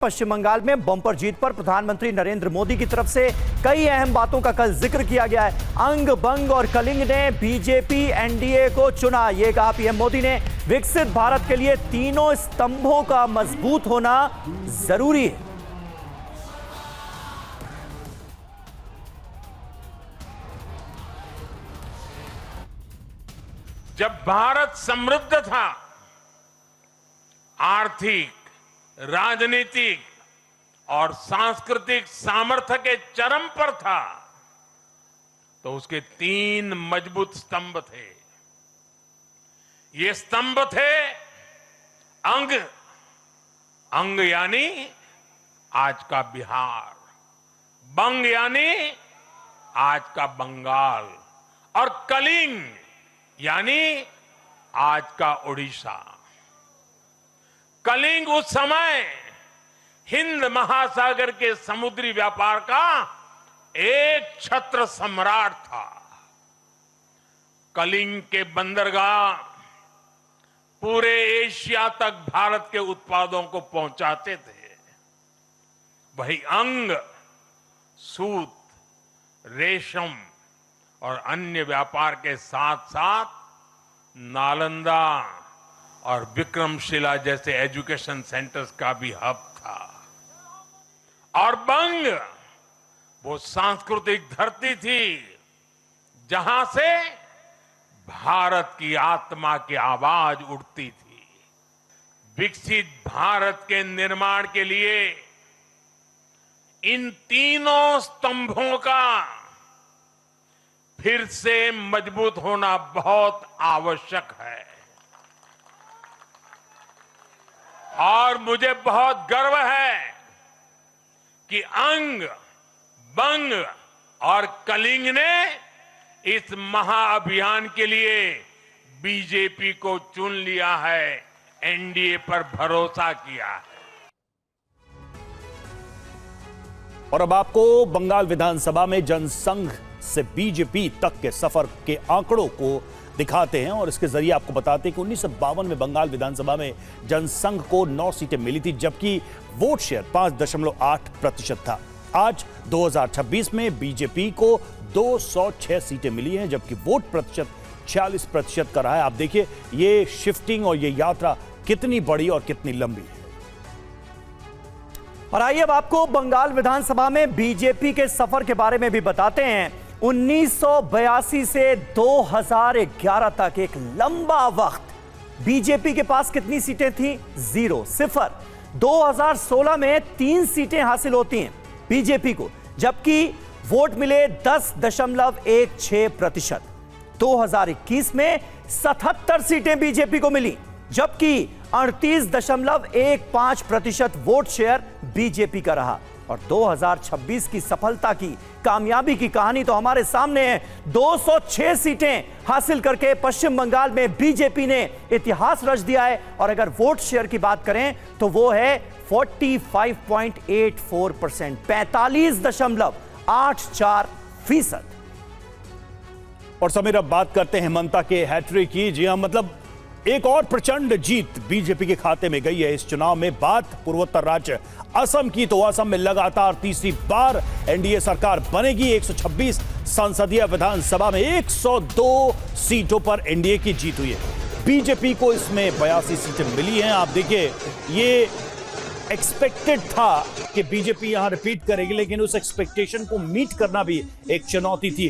पश्चिम बंगाल में बम्पर जीत पर प्रधानमंत्री नरेंद्र मोदी की तरफ से कई अहम बातों का कल जिक्र किया गया है। अंग बंग और कलिंग ने बीजेपी एनडीए को चुना। यह कहा पीएम मोदी ने, विकसित भारत के लिए तीनों स्तंभों का मजबूत होना जरूरी है। जब भारत समृद्ध था, आर्थिक, राजनीतिक और सांस्कृतिक सामर्थ्य के चरम पर था, तो उसके तीन मजबूत स्तंभ थे। ये स्तंभ थे अंग, अंग यानी आज का बिहार, बंग यानी आज का बंगाल, और कलिंग यानी आज का उड़ीसा। कलिंग उस समय हिंद महासागर के समुद्री व्यापार का एक छत्र सम्राट था। कलिंग के बंदरगाह पूरे एशिया तक भारत के उत्पादों को पहुंचाते थे। वही अंग सूत, रेशम और अन्य व्यापार के साथ साथ नालंदा और विक्रमशिला जैसे एजुकेशन सेंटर्स का भी हब था। और बंग वो सांस्कृतिक धरती थी जहां से भारत की आत्मा की आवाज उठती थी। विकसित भारत के निर्माण के लिए इन तीनों स्तंभों का फिर से मजबूत होना बहुत आवश्यक है। और मुझे बहुत गर्व है कि अंग, बंग और कलिंग ने इस महाअभियान के लिए बीजेपी को चुन लिया है, एनडीए पर भरोसा किया है। और अब आपको बंगाल विधानसभा में जनसंघ से बीजेपी तक के सफर के आंकड़ों को दिखाते हैं और इसके जरिए आपको बताते हैं कि 1952 में बंगाल विधानसभा में जनसंघ को 9 सीटें मिली थी, जबकि वोट शेयर 5.8% था। आज 2026 में बीजेपी को 206 सीटें मिली हैं, जबकि वोट प्रतिशत 46% का रहा है। आप देखिए ये शिफ्टिंग और ये यात्रा कितनी बड़ी और कितनी लंबी है। और आइए अब आपको बंगाल विधानसभा में बीजेपी के सफर के बारे में भी बताते हैं। 1982 से 2011 तक एक लंबा वक्त बीजेपी के पास कितनी सीटें थी? 0, सिफर। 2016 में 3 सीटें हासिल होती हैं बीजेपी को, जबकि वोट मिले 10.16%। 2021 में 77 सीटें बीजेपी को मिली, जबकि 38.15% वोट शेयर बीजेपी का रहा। और 2026 की सफलता की, कामयाबी की कहानी तो हमारे सामने है। 206 सीटें हासिल करके पश्चिम बंगाल में बीजेपी ने इतिहास रच दिया है। और अगर वोट शेयर की बात करें तो वो है 45.84%, 45.84%। और समीर, अब बात करते हैं हेमंता के हैट्रिक की। जी हां, मतलब एक और प्रचंड जीत बीजेपी के खाते में गई है इस चुनाव में। बात पूर्वोत्तर राज्य असम की, तो असम में लगातार तीसरी बार एनडीए सरकार बनेगी। 126 संसदीय विधानसभा में 102 सीटों पर एनडीए की जीत हुई है। बीजेपी को इसमें 82 सीटें मिली हैं। आप देखिए ये एक्सपेक्टेड था कि बीजेपी यहां रिपीट करेगी, लेकिन उस एक्सपेक्टेशन को मीट करना भी एक चुनौती थी।